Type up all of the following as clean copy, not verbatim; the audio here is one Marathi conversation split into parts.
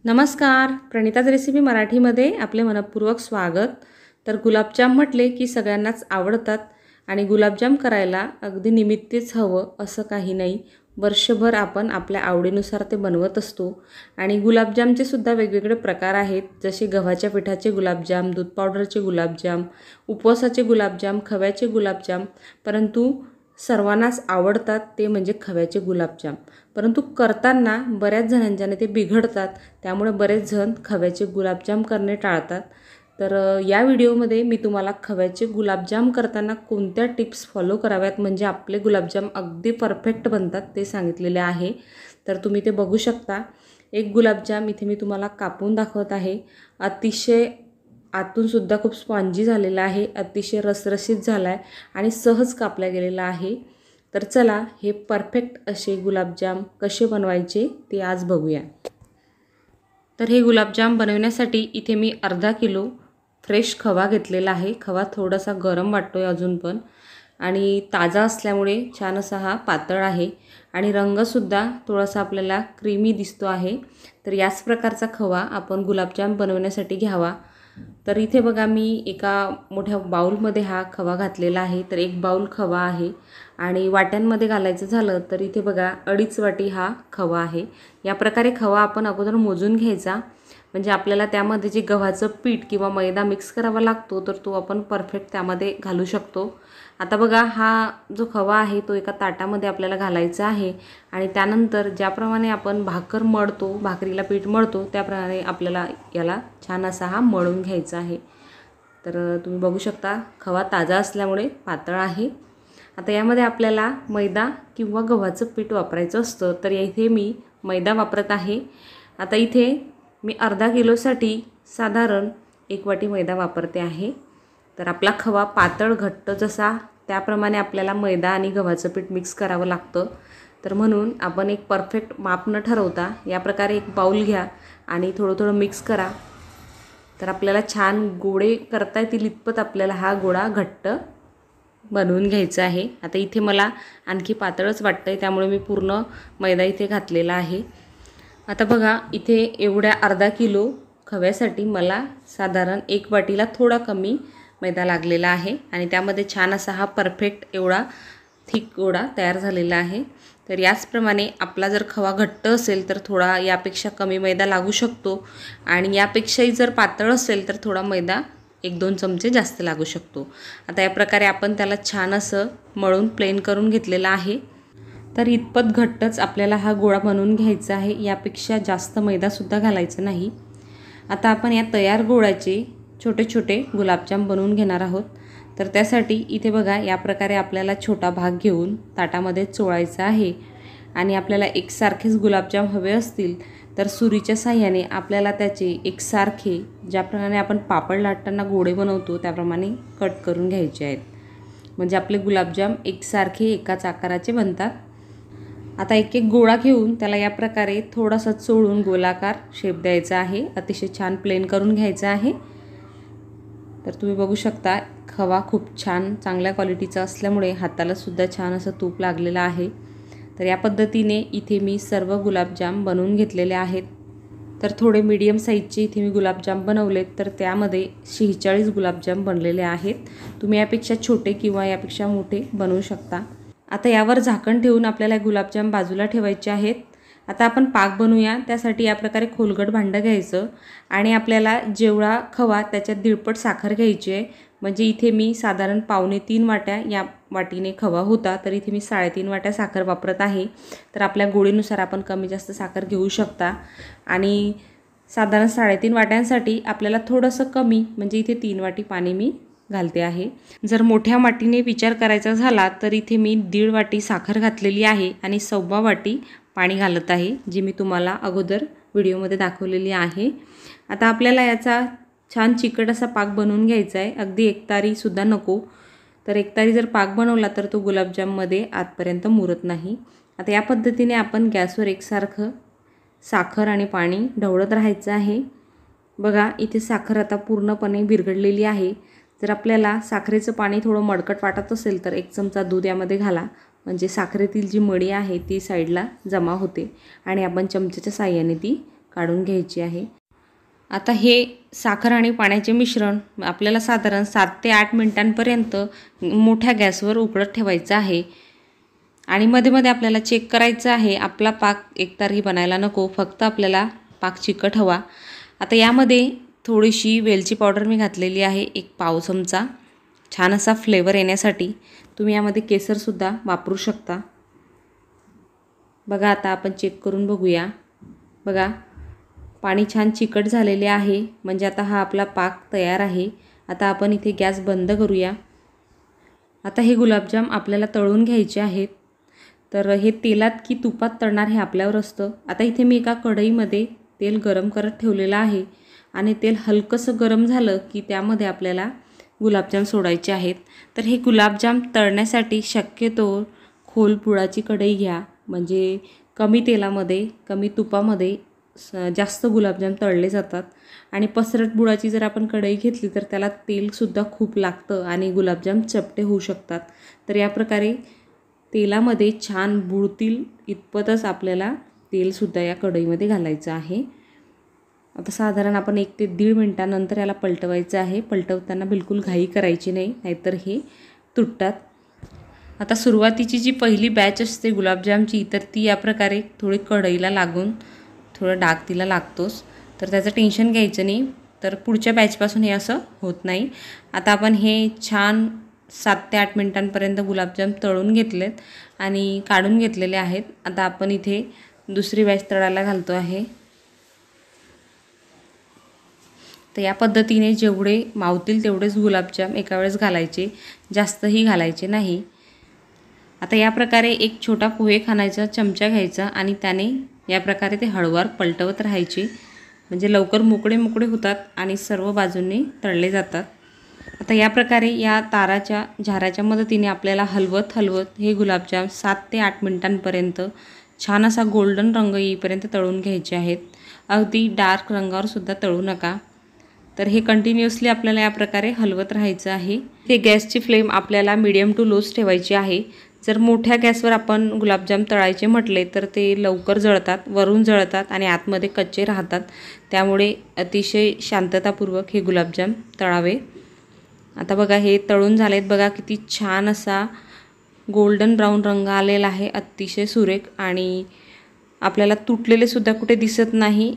नमस्कार, प्रणिताज रेसिपी मराठीमध्ये आपले मनपूर्वक स्वागत। तर गुलाबजाम म्हटले की सगळ्यांनाच आवडतात आणि गुलाबजाम करायला अगदी निमित्तच हवं असं काही नाही। वर्षभर आपण आपल्या आवडीनुसार ते बनवत असतो आणि गुलाबजामचे सुद्धा वेगवेगळे प्रकार आहेत, जसे गव्हाच्या पिठाचे गुलाबजाम, दूध पावडरचे गुलाबजाम, उपवासाचे गुलाबजाम, खव्याचे गुलाबजाम। परंतु सर्वांनाच आवडतात ते म्हणजे खव्याचे गुलाबजाम। परंतु करताना बऱ्याच जणांच्याने ते बिघडतात, त्यामुळे बरेच जण खव्याचे गुलाबजाम करणे टाळतात। तर या व्हिडिओमध्ये मी तुम्हाला खव्याचे गुलाबजाम करताना कोणत्या टिप्स फॉलो कराव्यात म्हणजे आपले गुलाबजाम अगदी परफेक्ट बनतात ते सांगितलेले आहे। तर तुम्ही ते बघू शकता। एक गुलाबजाम इथे मी तुम्हाला कापून दाखवत आहे। अतिशय आतून सुद्धा खूप स्पॉन्जी झालेला आहे, अतिशय रसरशीत झाला आहे आणि सहज कापला गेलेला आहे। तर चला हे परफेक्ट असे गुलाबजाम कसे बनवायचे ते आज बघूया। तर हे गुलाबजाम बनवण्यासाठी इथे मी अर्धा किलो फ्रेश खवा घेतलेला आहे। खवा थोडासा गरम वाटतोय अजून पण आणि ताजा असल्यामुळे छान असा हा पातळ आहे आणि रंगसुद्धा थोडासा आपल्याला क्रीमी दिसतो आहे। तर याच प्रकारचा खवा आपण गुलाबजाम बनवण्यासाठी घ्यावा। तर इथे बघा मी एका मोठ्या बाउलमध्ये हा खवा घातलेला आहे। तर एक बाउल खवा आहे आणि वाट्यांमध्ये घालायचं झालं तर इथे बघा 2.5 वाटी हा खवा आहे। या प्रकारे खवा आपण अगोदर मोजून घ्यायचा, म्हणजे आपल्याला त्यामध्ये जे गव्हाचं पीठ किंवा मैदा मिक्स करावा लागतो तर तो आपण परफेक्ट त्यामध्ये घालू शकतो। आता बघा हा जो खवा आहे तो एका ताटामध्ये आपल्याला घालायचा आहे आणि त्यानंतर ज्याप्रमाणे आपण भाकर मळतो, भाकरीला पीठ मळतो त्याप्रमाणे आपल्याला याला छान असा हा मळून घ्यायचा आहे। तर तुम्ही बघू शकता खवा ताजा असल्यामुळे पातळ आहे। आता यामध्ये आपल्याला मैदा किंवा गव्हाचं पीठ वापरायचं असतं, तर इथे मी मैदा वापरत आहे। आता इथे मी अर्धा किलोसाठी साधारण 1 वाटी मैदा वापरते आहे। तर आपला खवा पातळ घट्ट जसा त्याप्रमाणे आपल्याला मैदा आणि गव्हाचं पीठ मिक्स करावं लागतं। तर म्हणून आपण एक परफेक्ट माप न ठरवता या प्रकारे एक बाउल घ्या आणि थोडं थोडं मिक्स करा। तर आपल्याला छान गोळे करता येतील इतपत आपल्याला हा गोळा घट्ट बनवून घ्यायचा आहे। आता इथे मला आणखी पातळच वाटतंय त्यामुळे मी पूर्ण मैदा इथे घातलेला आहे। आता बघा इथे एवढ्या अर्धा किलो खव्यासाठी मला साधारण 1 वाटीला थोडा कमी मैदा लागलेला आहे आणि त्यामध्ये छान असा हा परफेक्ट एवढा थिक गोळा तयार झालेला आहे। तर याचप्रमाणे आपला जर खवा घट्ट असेल तर थोडा यापेक्षा कमी मैदा लागू शकतो आणि यापेक्षाही जर पातळ असेल तर थोडा मैदा 1-2 चमचे जास्त लागू शकतो। आता या प्रकारे आपण त्याला छान असं मळून प्लेन करून घेतलेला आहे। तर इतपत घट्टच आपल्याला हा गोळा बनवून घ्यायचा आहे, यापेक्षा जास्त मैदासुद्धा घालायचं नाही। आता आपण या तयार गोळ्याचे छोटे छोटे गुलाबजाम बनवून घेणार आहोत। तर त्यासाठी इथे बघा या प्रकारे आपल्याला छोटा भाग घेऊन ताटामध्ये चोळायचा आहे आणि आपल्याला एकसारखेच गुलाबजाम हवे असतील तर सुरीच्या साहाय्याने आपल्याला त्याचे एकसारखे ज्याप्रमाणे आपण पापड लाटताना गोळे बनवतो त्याप्रमाणे कट करून घ्यायचे आहेत, म्हणजे आपले गुलाबजाम एकसारखे एकाच आकाराचे बनतात। आता एक एक गोळा घेऊन त्याला या प्रकारे थोडासा चोळून गोलाकार शेप द्यायचा आहे, अतिशय छान प्लेन करून घ्यायचा आहे। तर तुम्ही बघू शकता खवा खूप छान चांगल्या क्वालिटीचा असल्यामुळे हाताला सुद्धा छान असं तूप लागलेलं आहे। तर या पद्धतीने इथे मी सर्व गुलाबजाम बनवून घेतलेले आहेत। तर थोडे मीडियम साईजचे इथे मी गुलाबजाम बनवलेत, तर त्यामध्ये 46 गुलाबजाम बनलेले आहेत। तुम्ही यापेक्षा छोटे किंवा यापेक्षा मोठे बनवू शकता। आता यावर झाकण ठेवून आपल्याला गुलाबजाम बाजूला ठेवायचे आहेत। आता आपण पाक बनवूया। त्यासाठी या प्रकारे खोलगट भांडं घ्यायचं आणि आपल्याला जेवढा खवा त्याच्यात 1.5 साखर घ्यायची आहे, म्हणजे इथे मी साधारण 2.25 वाट्या या वाटीने खवा होता, तर इथे मी 3.5 वाट्या साखर वापरत आहे। तर आपल्या गोळीनुसार आपण कमी जास्त साखर घेऊ शकता आणि साधारण 3.5 वाट्यांसाठी आपल्याला थोडंसं कमी, म्हणजे इथे 3 वाटी पाणी मी घालते आहे। जर मोठ्या वाटीने विचार करायचा झाला तर इथे मी 1.5 वाटी साखर घातलेली आहे आणि 1.25 वाटी पाणी घालत आहे, जी मी तुम्हाला अगोदर व्हिडिओमध्ये दाखवलेली आहे। आता आपल्याला याचा छान चिकट असा पाक बनवून घ्यायचा आहे, अगदी एकतारीसुद्धा नको। तर एकतारी जर पाक बनवला तर तो गुलाबजाममध्ये आतपर्यंत मुरत नाही। आता या पद्धतीने आपण गॅसवर एकसारखं साखर आणि पाणी ढवळत राहायचं आहे। बघा इथे साखर आता पूर्णपणे विरघळलेली आहे। जर आपल्याला साखरेचं पाणी थोडं मडकट वाटत असेल तर 1 चमचा दूध यामध्ये घाला, म्हणजे साखरेतील जी मळी आहे ती साईडला जमा होते आणि आपण चमच्याच्या साहाय्याने ती काढून घ्यायची आहे। आता हे साखर आणि पाण्याचे मिश्रण आपल्याला साधारण 7 ते 8 मिनिटांपर्यंत मोठ्या गॅसवर उकळत ठेवायचं आहे आणि मध्ये मध्ये आपल्याला चेक करायचं आहे आपला पाक एकतारी बनायला नको, फक्त आपल्याला पाक चिकट हवा। आता यामध्ये थोडीशी वेलची पावडर मी घातलेली आहे, 1 पाव चमचा, छान असा फ्लेवर येण्यासाठी। तुम्ही यामध्ये केसरसुद्धा वापरू शकता। बघा आता आपण चेक करून बघूया। बघा पाणी छान चिकट झालेले आहे, म्हणजे आता हा आपला पाक तयार आहे। आता आपण इथे गॅस बंद करूया। आता हे गुलाबजाम आपल्याला तळून घ्यायचे आहेत, तर हे तेलात की तुपात तळणार हे आपल्यावर असतं। आता इथे मी एका कढईमध्ये तेल गरम करत ठेवलेलं आहे आणि तेल हलकंसं गरम झालं की त्यामध्ये आपल्याला गुलाबजाम सोडायचे आहेत। तर हे गुलाबजाम तळण्यासाठी शक्यतो खोल बुडाची कढई घ्या, म्हणजे कमी तेलामध्ये कमी तुपामध्ये जास्त गुलाबजाम तळले जातात। आणि पसरट बुडाची जर आपण कढई घेतली तर त्याला तेलसुद्धा खूप लागतं आणि गुलाबजाम चपटे होऊ शकतात। तर या प्रकारे तेलामध्ये छान बुडतील इतपतच आपल्याला तेलसुद्धा या कढईमध्ये घालायचं आहे। आता साधारण आपण 1 ते 1.5 मिनिटानंतर याला पलटवायचं आहे। पलटवताना बिलकुल घाई करायची नाही, नाहीतर हे तुटतात। आता सुरुवातीची जी पहिली बॅच असते गुलाबजामची, तर ती या प्रकारे थोडी कढईला लागून थोडं डाग तिला लागतोच, तर त्याचं टेन्शन घ्यायचं नाही। तर पुढच्या बॅचपासून हे असं होत नाही। आता आपण हे छान 7 ते 8 मिनिटांपर्यंत गुलाबजाम तळून घेतलेत आणि काढून घेतलेले आहेत। आता आपण इथे दुसरी बॅच तळायला घालतो आहे। तर या पद्धतीने जेवढे मावतील तेवढेच गुलाबजाम एका वेळेस घालायचे, जास्तही घालायचे नाही। आता या प्रकारे एक छोटा पोहे खाण्याचा चमचा घ्यायचा आणि त्याने या प्रकारे ते हळूवार पलटवत राहायचे, म्हणजे लवकर मोकळे मोकळे होतात आणि सर्व बाजूंनी तळले जातात। आता या प्रकारे या ताराच्या झाऱ्याच्या मदतीने आपल्याला हलवत हलवत हे गुलाबजाम 7 ते 8 मिनिटांपर्यंत छान असा गोल्डन रंग येईपर्यंत तळून घ्यायचे आहेत। अगदी डार्क रंगावर सुद्धा तळू नका। तर हे कंटिन्युअसली आपल्याला या प्रकारे हलवत राहायचं आहे। हे गॅसची फ्लेम आपल्याला मीडियम टू लोच ठेवायची आहे। जर मोठ्या गॅसवर आपण गुलाबजाम तळायचे म्हटले तर ते लवकर जळतात, वरून जळतात आणि आतमध्ये कच्चे राहतात। त्यामुळे अतिशय शांततापूर्वक हे गुलाबजाम तळावे। आता बघा हे तळून झालेत, बघा किती छान असा गोल्डन ब्राऊन रंग आलेला आहे, अतिशय सुरेख, आणि आपल्याला तुटलेले सुद्धा कुठे दिसत नाही।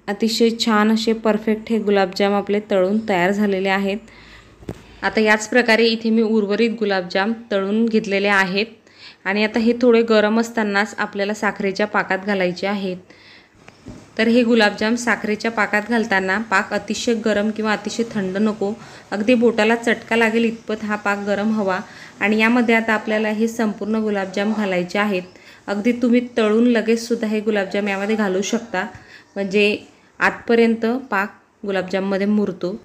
अतिशय छान असे परफेक्ट हे गुलाबजाम आपले तळून तयार झालेले आहेत। आता याच प्रकारे इथे मी उर्वरित गुलाबजाम तळून घेतलेले आहेत आणि आता हे थोडे गरम असतानाच आपल्याला साखरेच्या पाकात घालायचे आहेत। तर हे गुलाबजाम साखरेच्या पाकात घालताना पाक अतिशय गरम किंवा अतिशय थंड नको, अगदी बोटाला चटका लागेल इतपत हा पाक गरम हवा। आणि यामध्ये आता आपल्याला हे संपूर्ण गुलाबजाम घालायचे आहेत। अगदी तुम्ही तळून लगेच सुद्धा हे गुलाबजाम यामध्ये घालू शकता, म्हणजे आतपर्यंत पाक गुलाबजाममध्ये मुरतो।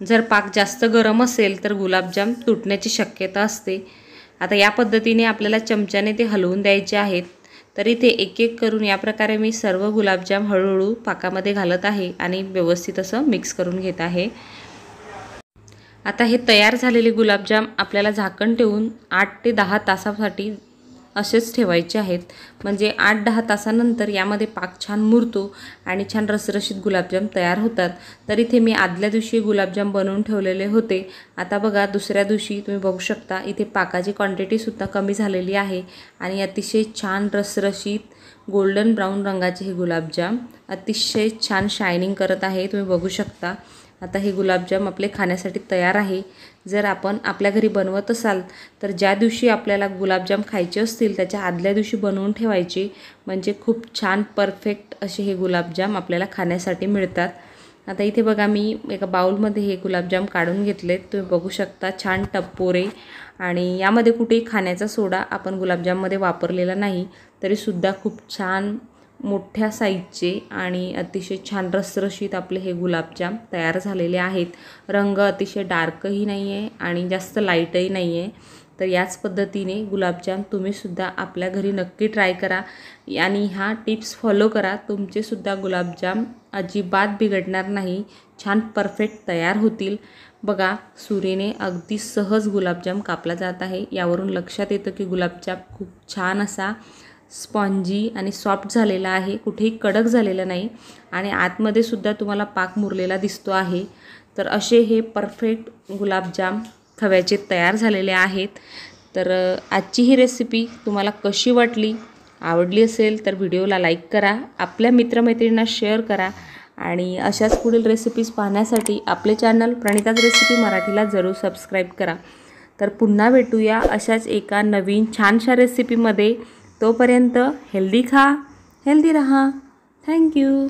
जर पाक जास्त गरम असेल तर गुलाबजाम तुटण्याची शक्यता असते। आता या पद्धतीने आपल्याला चमच्याने ते हलवून द्यायचे आहेत। तर इथे एक एक करून या प्रकारे मी सर्व गुलाबजाम हळूहळू पाकामध्ये घालत आहे आणि व्यवस्थित असं मिक्स करून घेत आहे। आता हे तयार झालेले गुलाबजाम आपल्याला झाकण ठेवून 8 ते 10 तासासाठी असेच ठेवायचे आहेत, म्हणजे 8-10 तासानंतर यामध्ये पाक छान मुरतो आणि छान रसरशीत गुलाबजाम तयार होतात। तर इथे मी आदल्या दिवशी गुलाबजाम बनवून ठेवलेले होते। आता बघा दुसऱ्या दिवशी तुम्ही बघू शकता इथे पाकाची क्वांटिटीसुद्धा कमी झालेली आहे आणि अतिशय छान रसरशीत गोल्डन ब्राऊन रंगाचे हे गुलाबजाम अतिशय छान शायनिंग करत आहे, तुम्ही बघू शकता। आता हे गुलाबजाम आपले खाण्यासाठी तयार आहे। जर आपण आपल्या घरी बनवत असाल तर ज्या दिवशी आपल्याला गुलाबजाम खायचे असतील त्याच्या आदल्या दिवशी बनवून ठेवायचे, म्हणजे खूप छान परफेक्ट असे हे गुलाबजाम आपल्याला खाण्यासाठी मिळतात। आता इथे बघा मी एका बाउलमध्ये हे गुलाबजाम काढून घेतलेत, तुम्ही बघू शकता छान टप्पोरे, आणि यामध्ये कुठेही खाण्याचा सोडा आपण गुलाबजाममध्ये वापरलेला नाही, तरीसुद्धा खूप छान मोठ्या साईजचे आणि अतिशय छान रसरशीत आपले हे गुलाबजाम तयार झालेले आहेत। रंग अतिशय डार्कही नाही आहे आणि जास्त लाईटही नाही आहे। तर याच पद्धतीने गुलाबजाम तुम्हीसुद्धा आपल्या घरी नक्की ट्राय करा आणि हा टिप्स फॉलो करा, तुमचेसुद्धा गुलाबजाम अजिबात बिघडणार नाही, छान परफेक्ट तयार होतील। बघा सुरीने अगदी सहज गुलाबजाम कापला जात आहे, यावरून लक्षात येतं की गुलाबजाम खूप छान असा स्पॉन्जी आणि सॉफ्ट झालेला आहे, कुठेही कडक झालेलं नाही आणि आतमध्ये सुद्धा तुम्हाला पाक मुरलेला दिसतो आहे। तर असे हे परफेक्ट गुलाबजाम खव्याचे तयार झालेले आहेत। तर आजची ही रेसिपी तुम्हाला कशी वाटली, आवडली असेल तर व्हिडिओला लाईक करा, आपल्या मित्रमैत्रिणींना शेअर करा आणि अशाच पुढील रेसिपीज पाहण्यासाठी आपले चॅनल प्रणिताज रेसिपी मराठीला जरूर सबस्क्राईब करा। तर पुन्हा भेटूया अशाच एका नवीन छानशा रेसिपीमध्ये। तोपर्यंत हेल्दी खा, हेल्दी रहा। थँक्यू।